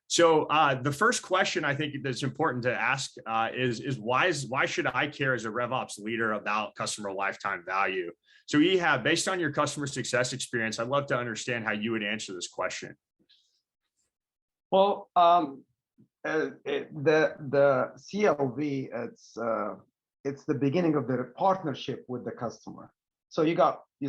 So the first question I think that's important to ask is why should I care as a RevOps leader about customer lifetime value? So Ehab, based on your customer success experience, I'd love to understand how you would answer this question. Well, the CLV, it's the beginning of the partnership with the customer. So we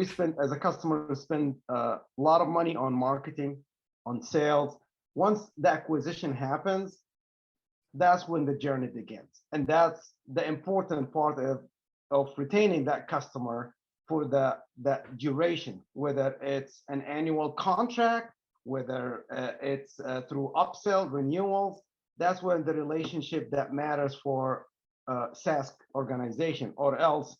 spend as a customer, we spend a lot of money on marketing, on sales. Once the acquisition happens, that's when the journey begins. And that's the important part of retaining that customer for that duration, whether it's an annual contract, whether it's through upsell, renewals. That's when the relationship that matters for SaaS organization, or else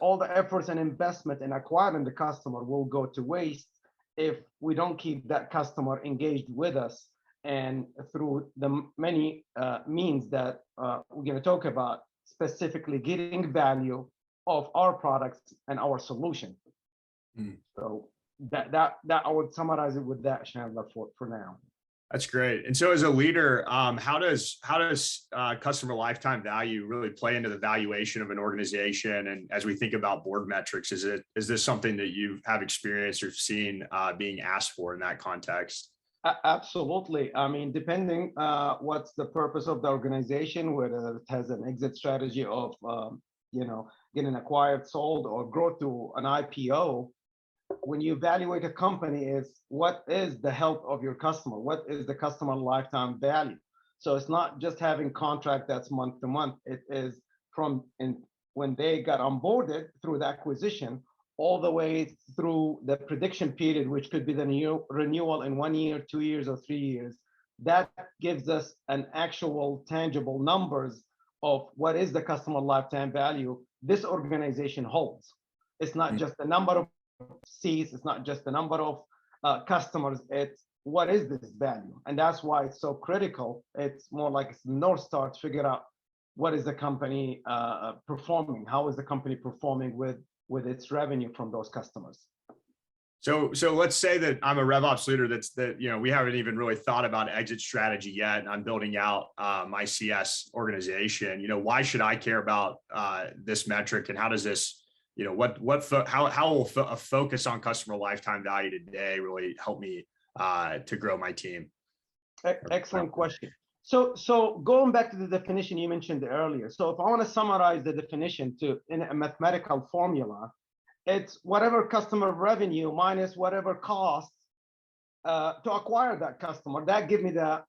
all the efforts and investment in acquiring the customer will go to waste if we don't keep that customer engaged with us. And through the many means that we're going to talk about, specifically getting value of our products and our solution. So that I would summarize it with that, Chandler, for now. That's great. And so as a leader, how does customer lifetime value really play into the valuation of an organization? And as we think about board metrics, is this something that you have experienced or seen being asked for in that context? Absolutely. I mean, depending what's the purpose of the organization, whether it has an exit strategy of getting acquired, sold, or grow to an IPO. When you evaluate a company, is what is the health of your customer? What is the customer lifetime value? So it's not just having contract that's month to month. It is when they got onboarded through the acquisition, all the way through the prediction period, which could be the new renewal in 1 year, 2 years, or 3 years. That gives us an actual tangible numbers of what is the customer lifetime value this organization holds. It's not just the number of seats, it's not just the number of customers, it's what is this value? And that's why it's so critical. It's more like it's the North Star to figure out what is the company performing, how is the company performing with its revenue from those customers. So let's say that I'm a RevOps leader we haven't even really thought about exit strategy yet, and I'm building out my CS organization. Why should I care about this metric, and how does this, how will a focus on customer lifetime value today really help me to grow my team? Excellent question. So going back to the definition you mentioned earlier. So if I want to summarize the definition in a mathematical formula, it's whatever customer revenue minus whatever cost to acquire that customer, that give me the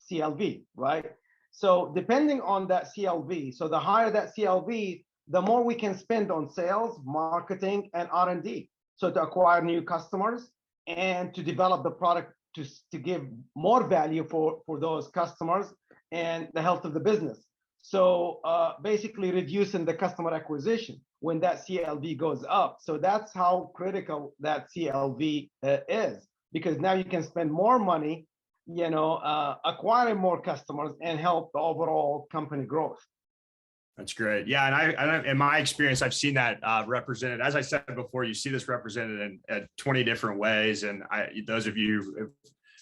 CLV, right? So depending on that CLV, so the higher that CLV, the more we can spend on sales, marketing, and R&D. So to acquire new customers and to develop the product to give more value for those customers and the health of the business. So basically reducing the customer acquisition when that CLV goes up. So that's how critical that CLV is, because now you can spend more money, acquiring more customers and help the overall company growth. That's great. Yeah. And I in my experience, I've seen that represented, as I said before, you see this represented in 20 different ways. And those of you who've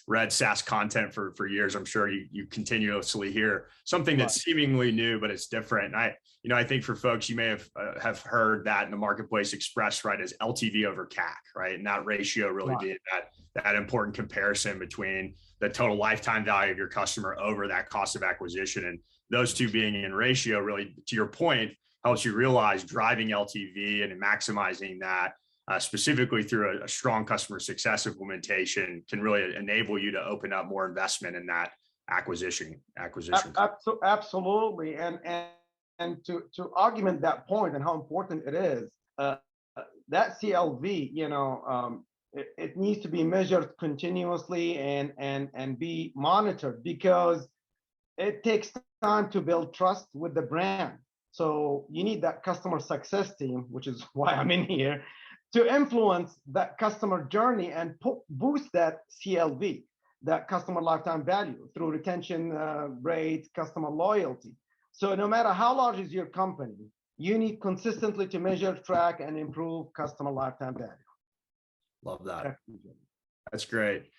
read SaaS content for years, I'm sure you continuously hear something that's seemingly new, but it's different. And I think for folks, you may have heard that in the marketplace expressed as LTV over CAC, right? And that ratio really being that important comparison between the total lifetime value of your customer over that cost of acquisition. And those two being in ratio really, to your point, helps you realize driving LTV and maximizing that specifically through a strong customer success implementation can really enable you to open up more investment in that acquisition. Absolutely. And to augment that point and how important it is, that CLV, it needs to be measured continuously and be monitored, because it takes time to build trust with the brand. So you need that customer success team, which is why I'm in here, to influence that customer journey and boost that CLV, that customer lifetime value, through retention rate, customer loyalty. So no matter how large is your company, you need consistently to measure, track, and improve customer lifetime value. Love that. That's great.